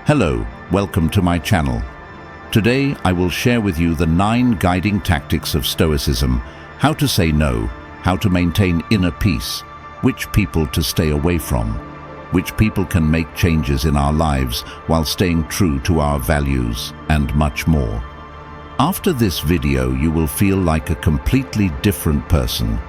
Hello, welcome to my channel. Today I will share with you the 9 guiding tactics of Stoicism, how to say no, how to maintain inner peace, which people to stay away from, which people can make changes in our lives while staying true to our values, and much more. After this video you will feel like a completely different person.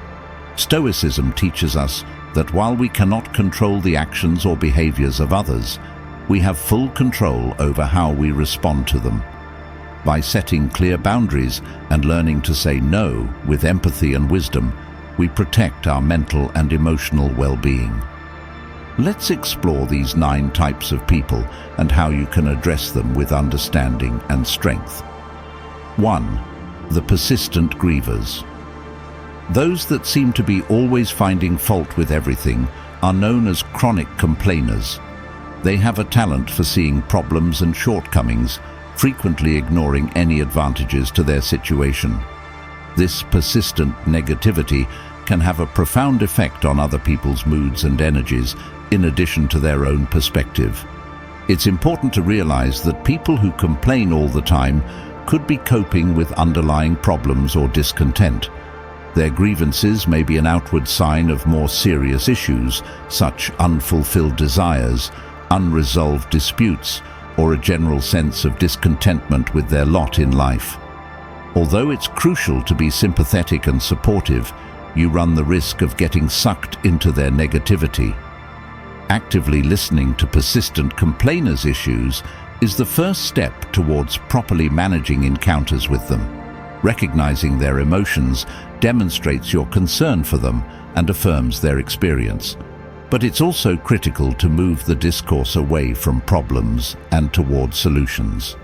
Stoicism teaches us that while we cannot control the actions or behaviors of others, we have full control over how we respond to them. By setting clear boundaries and learning to say no with empathy and wisdom, we protect our mental and emotional well-being. Let's explore these 9 types of people and how you can address them with understanding and strength. 1. The persistent grievers. Those that seem to be always finding fault with everything are known as chronic complainers. They have a talent for seeing problems and shortcomings, frequently ignoring any advantages to their situation. This persistent negativity can have a profound effect on other people's moods and energies, in addition to their own perspective. It's important to realize that people who complain all the time could be coping with underlying problems or discontent. Their grievances may be an outward sign of more serious issues, such unfulfilled desires, unresolved disputes, or a general sense of discontentment with their lot in life. Although it's crucial to be sympathetic and supportive, you run the risk of getting sucked into their negativity. Actively listening to persistent complainers' issues is the first step towards properly managing encounters with them. Recognizing their emotions demonstrates your concern for them and affirms their experience. But it's also critical to move the discourse away from problems and towards solutions.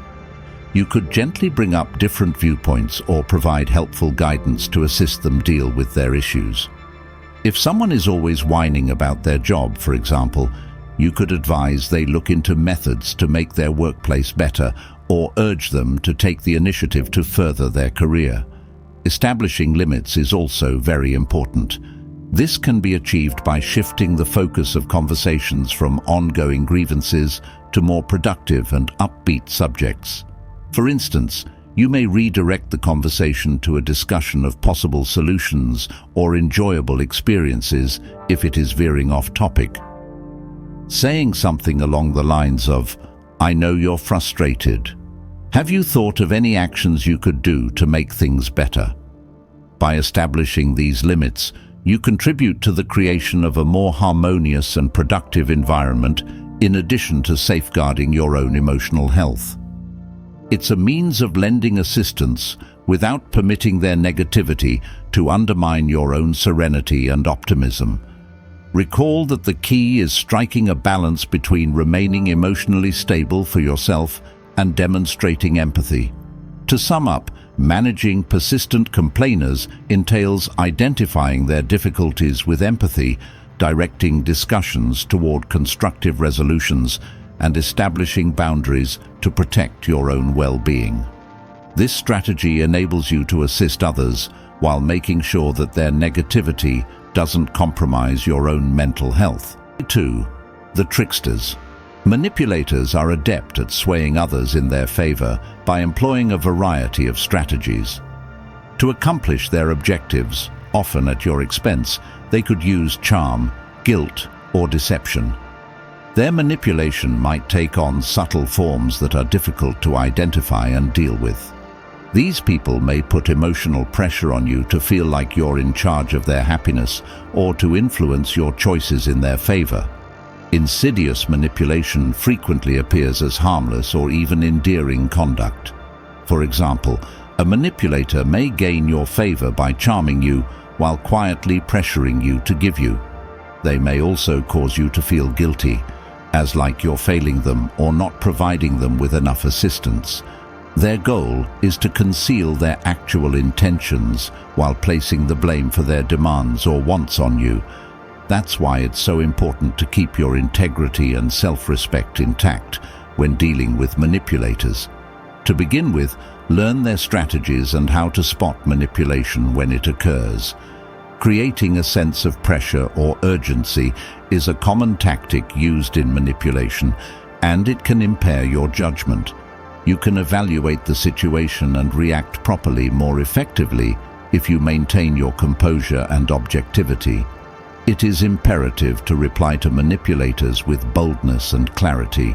You could gently bring up different viewpoints or provide helpful guidance to assist them deal with their issues. If someone is always whining about their job, for example, you could advise they look into methods to make their workplace better or urge them to take the initiative to further their career. Establishing limits is also very important. This can be achieved by shifting the focus of conversations from ongoing grievances to more productive and upbeat subjects. For instance, you may redirect the conversation to a discussion of possible solutions or enjoyable experiences if it is veering off topic. Saying something along the lines of, "I know you're frustrated. Have you thought of any actions you could do to make things better?" By establishing these limits, you contribute to the creation of a more harmonious and productive environment in addition to safeguarding your own emotional health. It's a means of lending assistance without permitting their negativity to undermine your own serenity and optimism. Recall that the key is striking a balance between remaining emotionally stable for yourself and demonstrating empathy. To sum up, managing persistent complainers entails identifying their difficulties with empathy, directing discussions toward constructive resolutions, and establishing boundaries to protect your own well-being. This strategy enables you to assist others while making sure that their negativity doesn't compromise your own mental health. 2. The tricksters. Manipulators are adept at swaying others in their favor by employing a variety of strategies. To accomplish their objectives, often at your expense, they could use charm, guilt, or deception. Their manipulation might take on subtle forms that are difficult to identify and deal with. These people may put emotional pressure on you to feel like you're in charge of their happiness or to influence your choices in their favor. Insidious manipulation frequently appears as harmless or even endearing conduct. For example, a manipulator may gain your favor by charming you while quietly pressuring you to give you. They may also cause you to feel guilty, as like you're failing them or not providing them with enough assistance. Their goal is to conceal their actual intentions while placing the blame for their demands or wants on you. That's why it's so important to keep your integrity and self-respect intact when dealing with manipulators. To begin with, learn their strategies and how to spot manipulation when it occurs. Creating a sense of pressure or urgency is a common tactic used in manipulation, and it can impair your judgment. You can evaluate the situation and react properly more effectively if you maintain your composure and objectivity. It is imperative to reply to manipulators with boldness and clarity.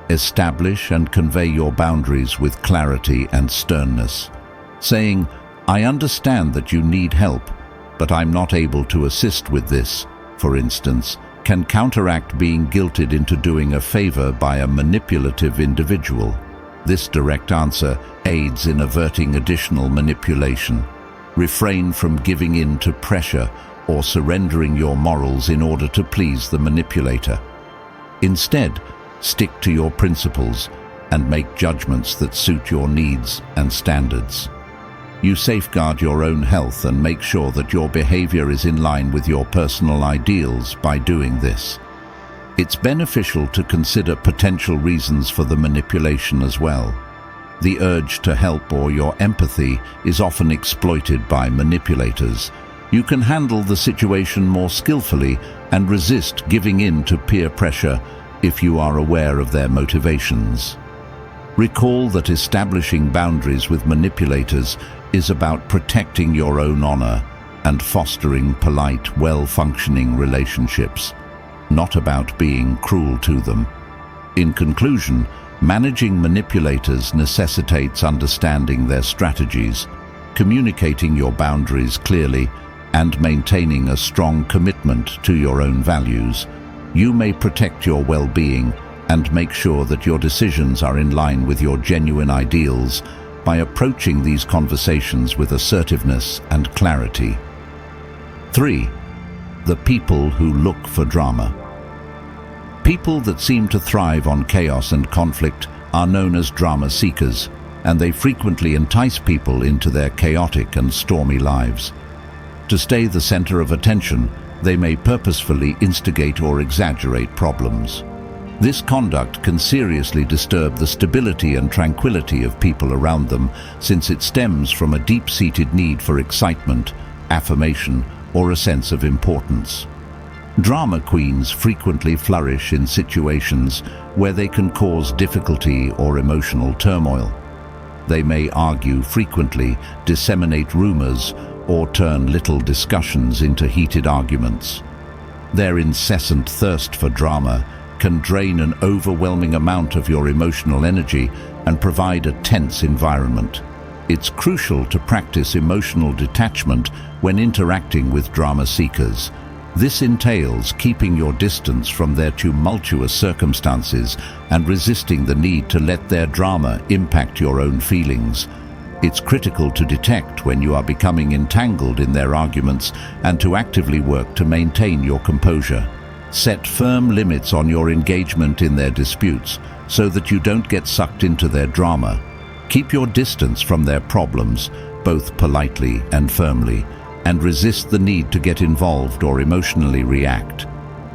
Establish and convey your boundaries with clarity and sternness, saying, "I understand that you need help, but I'm not able to assist with this," for instance, can counteract being guilted into doing a favor by a manipulative individual. This direct answer aids in averting additional manipulation. Refrain from giving in to pressure or surrendering your morals in order to please the manipulator. Instead, stick to your principles and make judgments that suit your needs and standards. You safeguard your own health and make sure that your behavior is in line with your personal ideals by doing this. It's beneficial to consider potential reasons for the manipulation as well. The urge to help or your empathy is often exploited by manipulators. You can handle the situation more skillfully and resist giving in to peer pressure if you are aware of their motivations. Recall that establishing boundaries with manipulators is about protecting your own honor and fostering polite, well-functioning relationships, not about being cruel to them. In conclusion, managing manipulators necessitates understanding their strategies, communicating your boundaries clearly, and maintaining a strong commitment to your own values. You may protect your well-being and make sure that your decisions are in line with your genuine ideals by approaching these conversations with assertiveness and clarity. 3. The people who look for drama. People that seem to thrive on chaos and conflict are known as drama seekers, and they frequently entice people into their chaotic and stormy lives. To stay the center of attention, they may purposefully instigate or exaggerate problems. This conduct can seriously disturb the stability and tranquility of people around them, since it stems from a deep-seated need for excitement, affirmation, or a sense of importance. Drama queens frequently flourish in situations where they can cause difficulty or emotional turmoil. They may argue frequently, disseminate rumors, or turn little discussions into heated arguments. Their incessant thirst for drama can drain an overwhelming amount of your emotional energy and provide a tense environment. It's crucial to practice emotional detachment when interacting with drama seekers. This entails keeping your distance from their tumultuous circumstances and resisting the need to let their drama impact your own feelings. It's critical to detect when you are becoming entangled in their arguments and to actively work to maintain your composure. Set firm limits on your engagement in their disputes so that you don't get sucked into their drama. Keep your distance from their problems, both politely and firmly, and resist the need to get involved or emotionally react.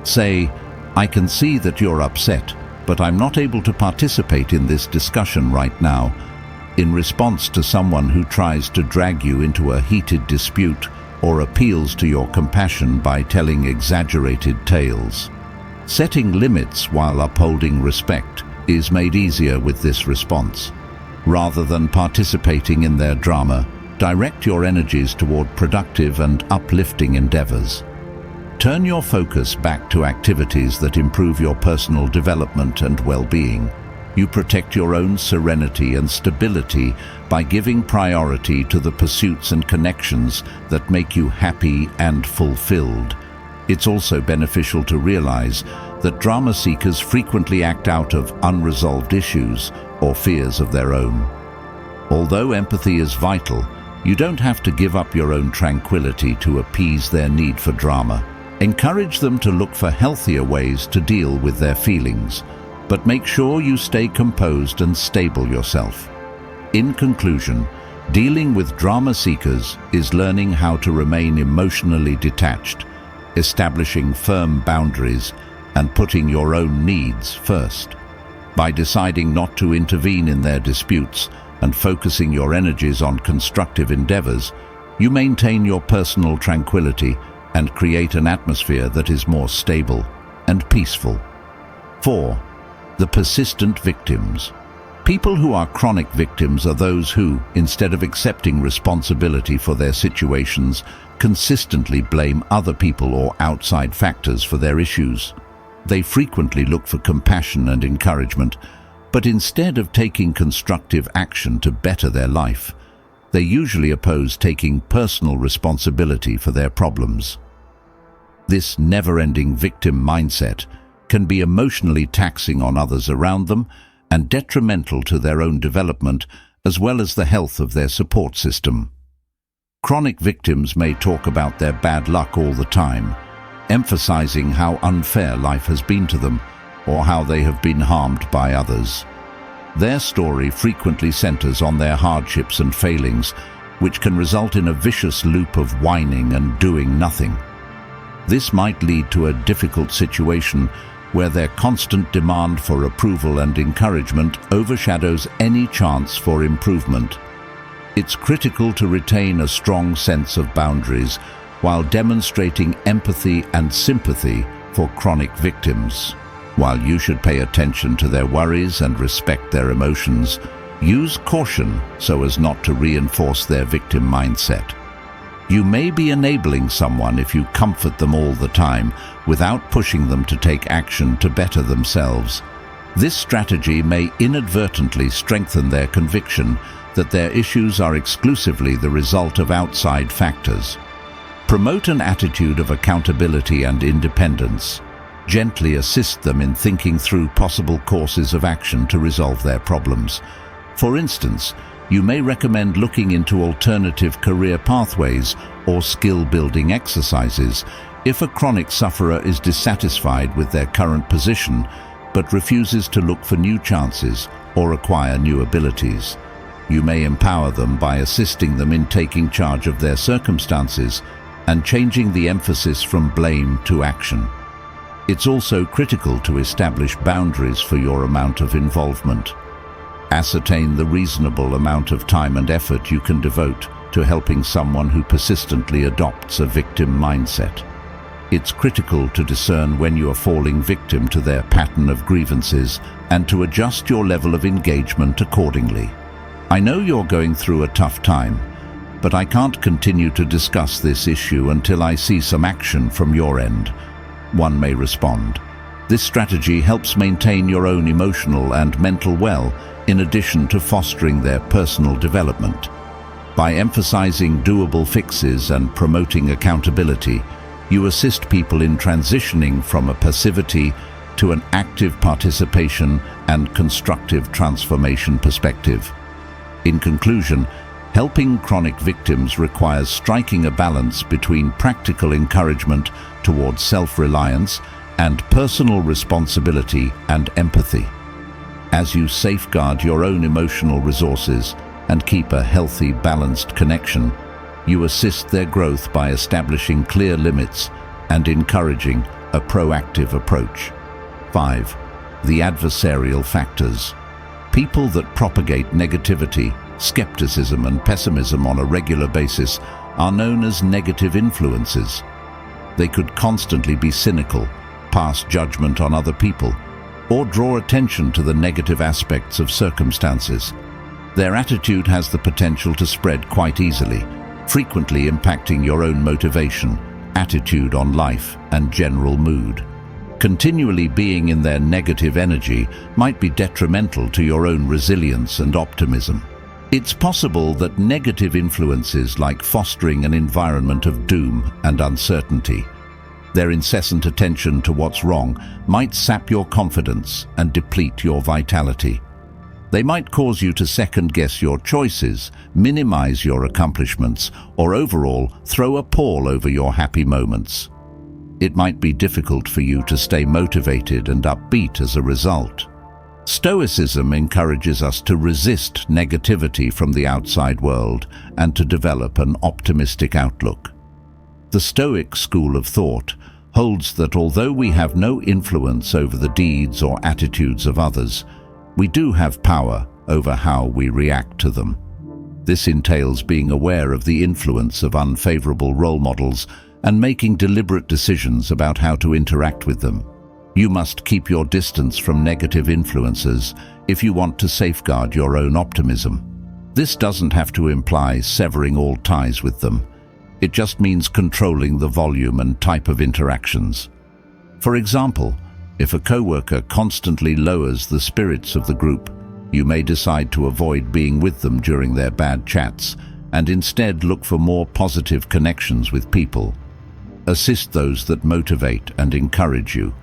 Say, "I can see that you're upset, but I'm not able to participate in this discussion right now," in response to someone who tries to drag you into a heated dispute or appeals to your compassion by telling exaggerated tales. Setting limits while upholding respect is made easier with this response. Rather than participating in their drama, direct your energies toward productive and uplifting endeavors. Turn your focus back to activities that improve your personal development and well-being. You protect your own serenity and stability by giving priority to the pursuits and connections that make you happy and fulfilled. It's also beneficial to realize that drama seekers frequently act out of unresolved issues or fears of their own. Although empathy is vital, you don't have to give up your own tranquility to appease their need for drama. Encourage them to look for healthier ways to deal with their feelings, but make sure you stay composed and stable yourself. In conclusion, dealing with drama seekers is learning how to remain emotionally detached, establishing firm boundaries, and putting your own needs first. By deciding not to intervene in their disputes and focusing your energies on constructive endeavors, you maintain your personal tranquility and create an atmosphere that is more stable and peaceful. 4. The persistent victims. People who are chronic victims are those who, instead of accepting responsibility for their situations, consistently blame other people or outside factors for their issues. They frequently look for compassion and encouragement, but instead of taking constructive action to better their life, they usually oppose taking personal responsibility for their problems. This never-ending victim mindset can be emotionally taxing on others around them and detrimental to their own development as well as the health of their support system. Chronic victims may talk about their bad luck all the time, emphasizing how unfair life has been to them or how they have been harmed by others. Their story frequently centers on their hardships and failings, which can result in a vicious loop of whining and doing nothing. This might lead to a difficult situation where their constant demand for approval and encouragement overshadows any chance for improvement. It's critical to retain a strong sense of boundaries while demonstrating empathy and sympathy for chronic victims. While you should pay attention to their worries and respect their emotions, use caution so as not to reinforce their victim mindset. You may be enabling someone if you comfort them all the time without pushing them to take action to better themselves. This strategy may inadvertently strengthen their conviction that their issues are exclusively the result of outside factors. Promote an attitude of accountability and independence. Gently assist them in thinking through possible courses of action to resolve their problems. For instance, you may recommend looking into alternative career pathways or skill-building exercises if a chronic sufferer is dissatisfied with their current position but refuses to look for new chances or acquire new abilities. You may empower them by assisting them in taking charge of their circumstances and changing the emphasis from blame to action. It's also critical to establish boundaries for your amount of involvement. Ascertain the reasonable amount of time and effort you can devote to helping someone who persistently adopts a victim mindset. It's critical to discern when you are falling victim to their pattern of grievances and to adjust your level of engagement accordingly. I know you're going through a tough time, but I can't continue to discuss this issue until I see some action from your end. One may respond. This strategy helps maintain your own emotional and mental well, in addition to fostering their personal development. By emphasizing doable fixes and promoting accountability, you assist people in transitioning from a passivity to an active participation and constructive transformation perspective. In conclusion, helping chronic victims requires striking a balance between practical encouragement towards self-reliance and personal responsibility and empathy. As you safeguard your own emotional resources and keep a healthy, balanced connection, you assist their growth by establishing clear limits and encouraging a proactive approach. 5. The adversarial factors. People that propagate negativity, skepticism and pessimism on a regular basis are known as negative influences. They could constantly be cynical, pass judgment on other people, or draw attention to the negative aspects of circumstances. Their attitude has the potential to spread quite easily, frequently impacting your own motivation, attitude on life, and general mood. Continually being in their negative energy might be detrimental to your own resilience and optimism. It's possible that negative influences like fostering an environment of doom and uncertainty. Their incessant attention to what's wrong might sap your confidence and deplete your vitality. They might cause you to second-guess your choices, minimize your accomplishments, or overall throw a pall over your happy moments. It might be difficult for you to stay motivated and upbeat as a result. Stoicism encourages us to resist negativity from the outside world and to develop an optimistic outlook. The Stoic school of thought holds that although we have no influence over the deeds or attitudes of others, we do have power over how we react to them. This entails being aware of the influence of unfavorable role models and making deliberate decisions about how to interact with them. You must keep your distance from negative influences if you want to safeguard your own optimism. This doesn't have to imply severing all ties with them. It just means controlling the volume and type of interactions. For example, if a coworker constantly lowers the spirits of the group, you may decide to avoid being with them during their bad chats and instead look for more positive connections with people. Assist those that motivate and encourage you,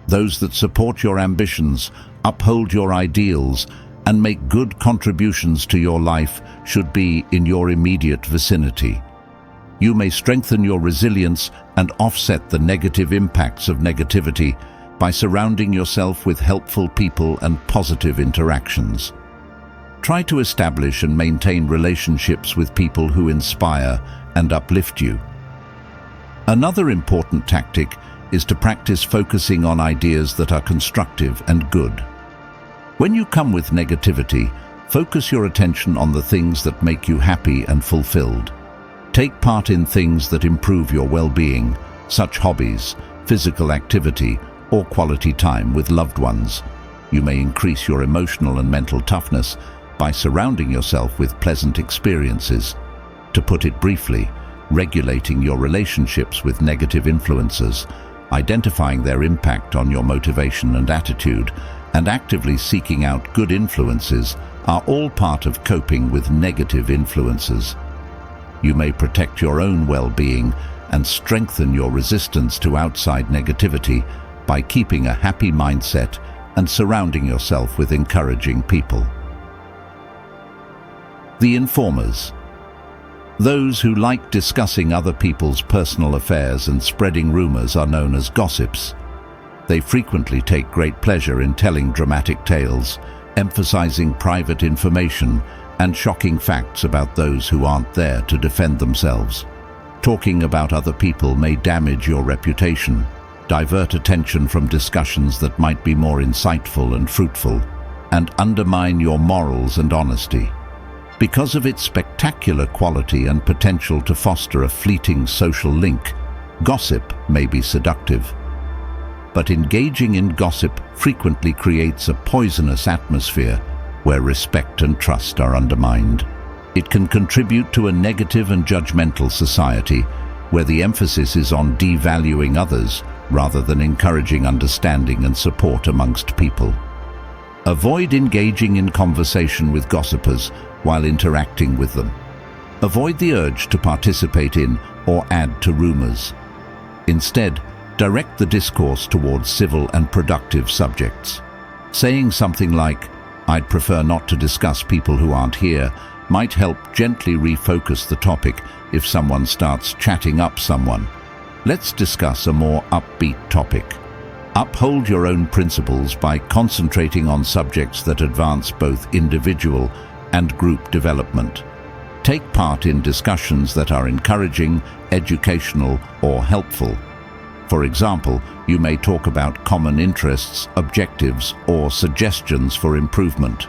those that support your ambitions, uphold your ideals, and make good contributions to your life should be in your immediate vicinity. You may strengthen your resilience and offset the negative impacts of negativity by surrounding yourself with helpful people and positive interactions. Try to establish and maintain relationships with people who inspire and uplift you. Another important tactic is to practice focusing on ideas that are constructive and good. When you come with negativity, focus your attention on the things that make you happy and fulfilled. Take part in things that improve your well-being, such hobbies, physical activity, or quality time with loved ones. You may increase your emotional and mental toughness by surrounding yourself with pleasant experiences. To put it briefly, regulating your relationships with negative influences, identifying their impact on your motivation and attitude, and actively seeking out good influences are all part of coping with negative influences. You may protect your own well-being and strengthen your resistance to outside negativity by keeping a happy mindset and surrounding yourself with encouraging people. The informers. Those who like discussing other people's personal affairs and spreading rumors are known as gossips. They frequently take great pleasure in telling dramatic tales, emphasizing private information and shocking facts about those who aren't there to defend themselves. Talking about other people may damage your reputation, divert attention from discussions that might be more insightful and fruitful, and undermine your morals and honesty. Because of its spectacular quality and potential to foster a fleeting social link, gossip may be seductive. But engaging in gossip frequently creates a poisonous atmosphere where respect and trust are undermined. It can contribute to a negative and judgmental society where the emphasis is on devaluing others rather than encouraging understanding and support amongst people. Avoid engaging in conversation with gossipers while interacting with them. Avoid the urge to participate in or add to rumors. Instead, direct the discourse towards civil and productive subjects. Saying something like, "I'd prefer not to discuss people who aren't here," might help gently refocus the topic if someone starts chatting up someone. Let's discuss a more upbeat topic. Uphold your own principles by concentrating on subjects that advance both individual and group development. Take part in discussions that are encouraging, educational, or helpful. For example, you may talk about common interests, objectives, or suggestions for improvement.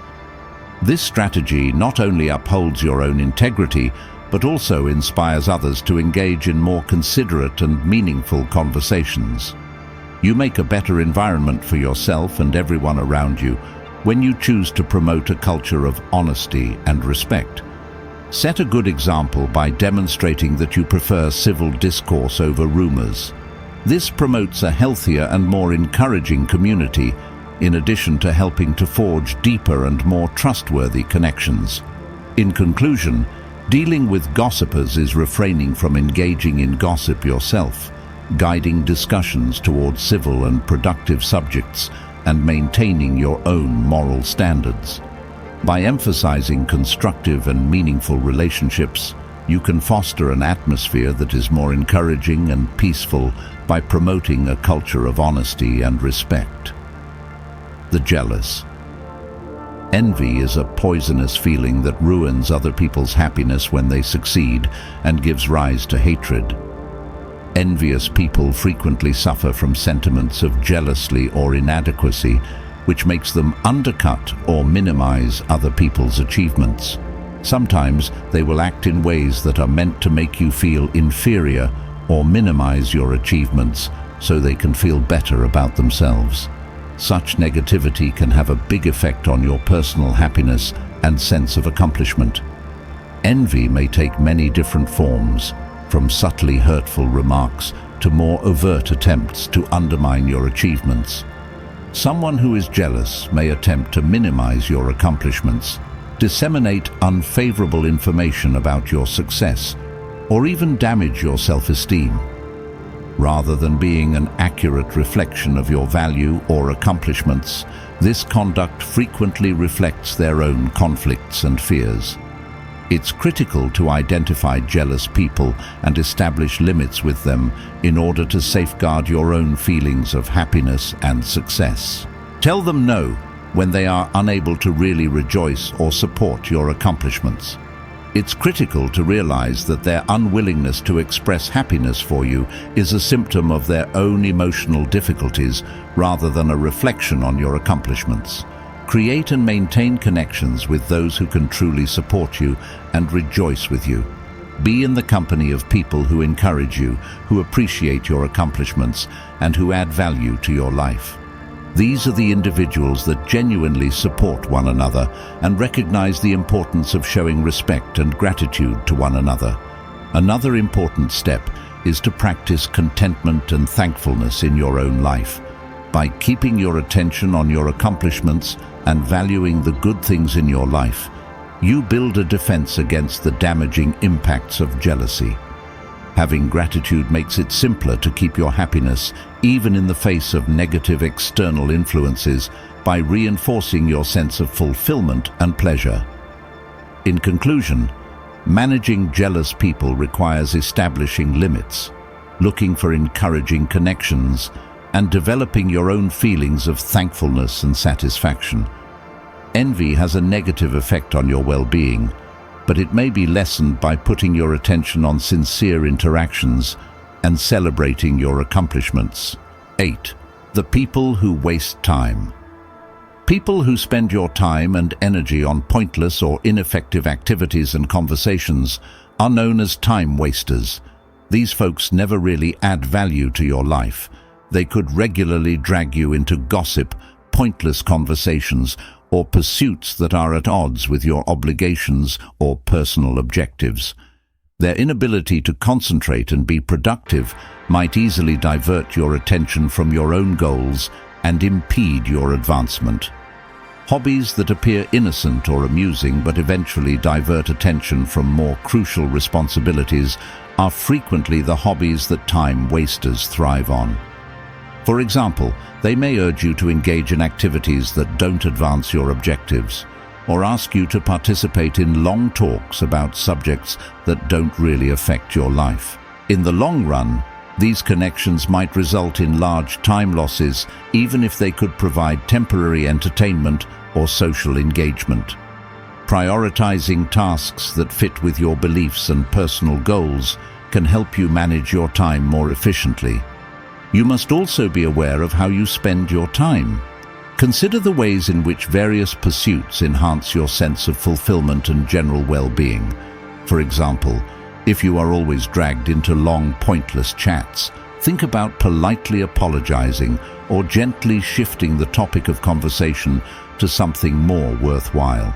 This strategy not only upholds your own integrity, but also inspires others to engage in more considerate and meaningful conversations. You make a better environment for yourself and everyone around you when you choose to promote a culture of honesty and respect. Set a good example by demonstrating that you prefer civil discourse over rumors. This promotes a healthier and more encouraging community, in addition to helping to forge deeper and more trustworthy connections. In conclusion, dealing with gossipers is refraining from engaging in gossip yourself, guiding discussions towards civil and productive subjects, and maintaining your own moral standards. By emphasizing constructive and meaningful relationships, you can foster an atmosphere that is more encouraging and peaceful by promoting a culture of honesty and respect. The jealous. Envy is a poisonous feeling that ruins other people's happiness when they succeed and gives rise to hatred. Envious people frequently suffer from sentiments of jealousy or inadequacy, which makes them undercut or minimize other people's achievements. Sometimes they will act in ways that are meant to make you feel inferior or minimize your achievements so they can feel better about themselves. Such negativity can have a big effect on your personal happiness and sense of accomplishment. Envy may take many different forms, from subtly hurtful remarks to more overt attempts to undermine your achievements. Someone who is jealous may attempt to minimize your accomplishments, disseminate unfavorable information about your success, or even damage your self-esteem. Rather than being an accurate reflection of your value or accomplishments, this conduct frequently reflects their own conflicts and fears. It's critical to identify jealous people and establish limits with them in order to safeguard your own feelings of happiness and success. Tell them no when they are unable to really rejoice or support your accomplishments. It's critical to realize that their unwillingness to express happiness for you is a symptom of their own emotional difficulties rather than a reflection on your accomplishments. Create and maintain connections with those who can truly support you and rejoice with you. Be in the company of people who encourage you, who appreciate your accomplishments, and who add value to your life. These are the individuals that genuinely support one another and recognize the importance of showing respect and gratitude to one another. Another important step is to practice contentment and thankfulness in your own life. By keeping your attention on your accomplishments and valuing the good things in your life, you build a defense against the damaging impacts of jealousy. Having gratitude makes it simpler to keep your happiness even in the face of negative external influences by reinforcing your sense of fulfillment and pleasure. In conclusion, managing jealous people requires establishing limits, looking for encouraging connections, and developing your own feelings of thankfulness and satisfaction. Envy has a negative effect on your well-being, but it may be lessened by putting your attention on sincere interactions and celebrating your accomplishments. 8. The people who waste time. People who spend your time and energy on pointless or ineffective activities and conversations are known as time wasters. These folks never really add value to your life. They could regularly drag you into gossip, pointless conversations, or pursuits that are at odds with your obligations or personal objectives. Their inability to concentrate and be productive might easily divert your attention from your own goals and impede your advancement. Hobbies that appear innocent or amusing but eventually divert attention from more crucial responsibilities are frequently the hobbies that time wasters thrive on. For example, they may urge you to engage in activities that don't advance your objectives, or ask you to participate in long talks about subjects that don't really affect your life. In the long run, these connections might result in large time losses, even if they could provide temporary entertainment or social engagement. Prioritizing tasks that fit with your beliefs and personal goals can help you manage your time more efficiently. You must also be aware of how you spend your time. Consider the ways in which various pursuits enhance your sense of fulfillment and general well-being. For example, if you are always dragged into long, pointless chats, think about politely apologizing or gently shifting the topic of conversation to something more worthwhile.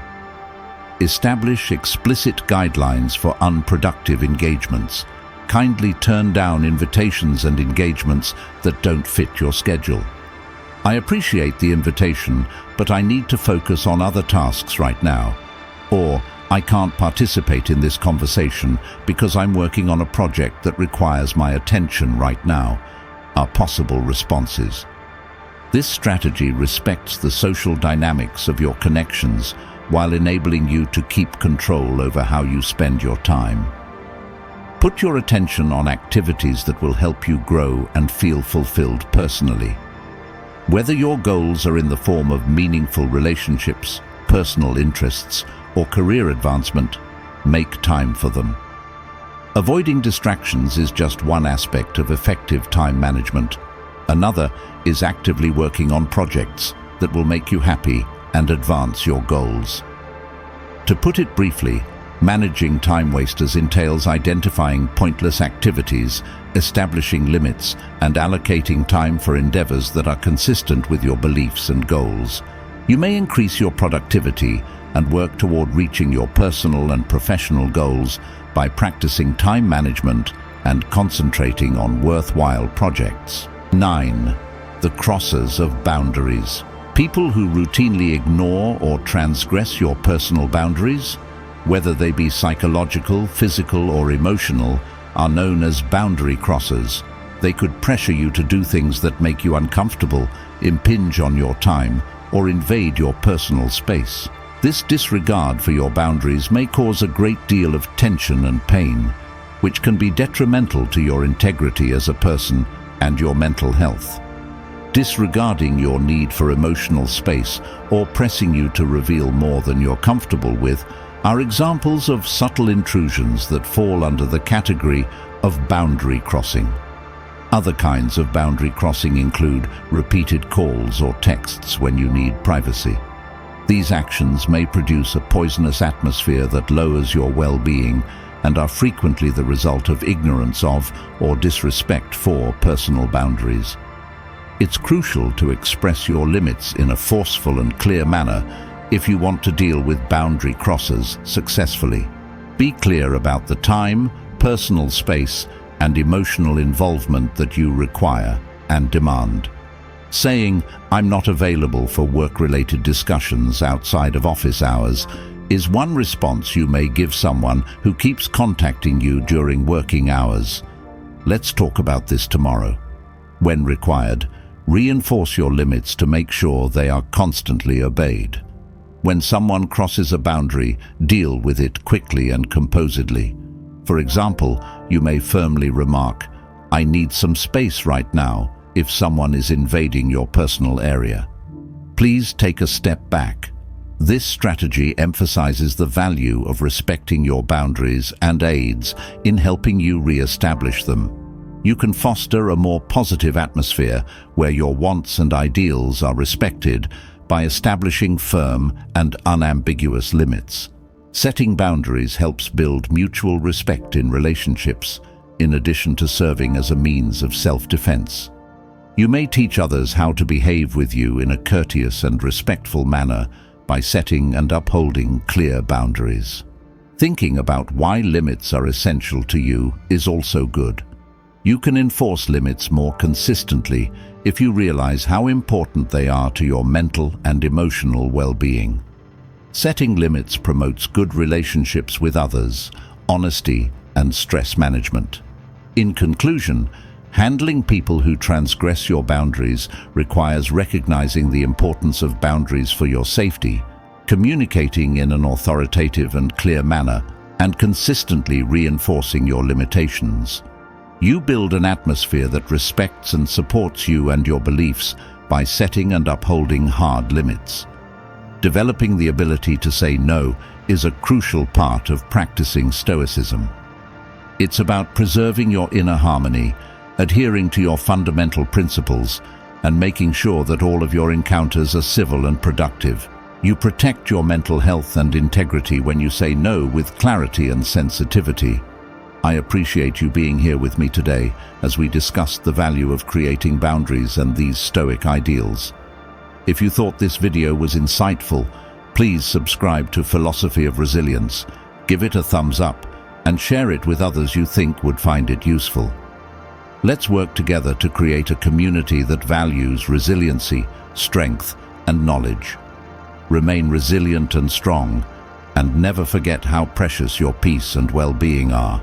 Establish explicit guidelines for unproductive engagements. Kindly turn down invitations and engagements that don't fit your schedule. I appreciate the invitation, but I need to focus on other tasks right now. Or, I can't participate in this conversation because I'm working on a project that requires my attention right now, are possible responses. This strategy respects the social dynamics of your connections while enabling you to keep control over how you spend your time. Put your attention on activities that will help you grow and feel fulfilled personally. Whether your goals are in the form of meaningful relationships, personal interests, or career advancement, make time for them. Avoiding distractions is just one aspect of effective time management. Another is actively working on projects that will make you happy and advance your goals. To put it briefly, Managing time wasters entails identifying pointless activities, establishing limits, and allocating time for endeavors that are consistent with your beliefs and goals. You may increase your productivity and work toward reaching your personal and professional goals by practicing time management and concentrating on worthwhile projects. 9. The crosses of boundaries. People who routinely ignore or transgress your personal boundaries, whether they be psychological, physical, or emotional, are known as boundary crossers. They could pressure you to do things that make you uncomfortable, impinge on your time, or invade your personal space. This disregard for your boundaries may cause a great deal of tension and pain, which can be detrimental to your integrity as a person and your mental health. Disregarding your need for emotional space or pressing you to reveal more than you're comfortable with are examples of subtle intrusions that fall under the category of boundary crossing. Other kinds of boundary crossing include repeated calls or texts when you need privacy. These actions may produce a poisonous atmosphere that lowers your well-being and are frequently the result of ignorance of or disrespect for personal boundaries. It's crucial to express your limits in a forceful and clear manner if you want to deal with boundary crossers successfully. Be clear about the time, personal space, and emotional involvement that you require and demand. Saying, "I'm not available for work-related discussions outside of office hours," is one response you may give someone who keeps contacting you during working hours. Let's talk about this tomorrow. When required, reinforce your limits to make sure they are constantly obeyed. When someone crosses a boundary, deal with it quickly and composedly. For example, you may firmly remark, "I need some space right now," if someone is invading your personal area. Please take a step back. This strategy emphasizes the value of respecting your boundaries and aids in helping you re-establish them. You can foster a more positive atmosphere where your wants and ideals are respected by establishing firm and unambiguous limits. Setting boundaries helps build mutual respect in relationships, in addition to serving as a means of self-defense. You may teach others how to behave with you in a courteous and respectful manner by setting and upholding clear boundaries. Thinking about why limits are essential to you is also good. You can enforce limits more consistently if you realize how important they are to your mental and emotional well-being. Setting limits promotes good relationships with others, honesty, and stress management. In conclusion, handling people who transgress your boundaries requires recognizing the importance of boundaries for your safety, communicating in an authoritative and clear manner, and consistently reinforcing your limitations. You build an atmosphere that respects and supports you and your beliefs by setting and upholding hard limits. Developing the ability to say no is a crucial part of practicing Stoicism. It's about preserving your inner harmony, adhering to your fundamental principles, and making sure that all of your encounters are civil and productive. You protect your mental health and integrity when you say no with clarity and sensitivity. I appreciate you being here with me today as we discussed the value of creating boundaries and these Stoic ideals. If you thought this video was insightful, please subscribe to Philosophy of Resilience, give it a thumbs up, and share it with others you think would find it useful. Let's work together to create a community that values resiliency, strength, and knowledge. Remain resilient and strong, and never forget how precious your peace and well-being are.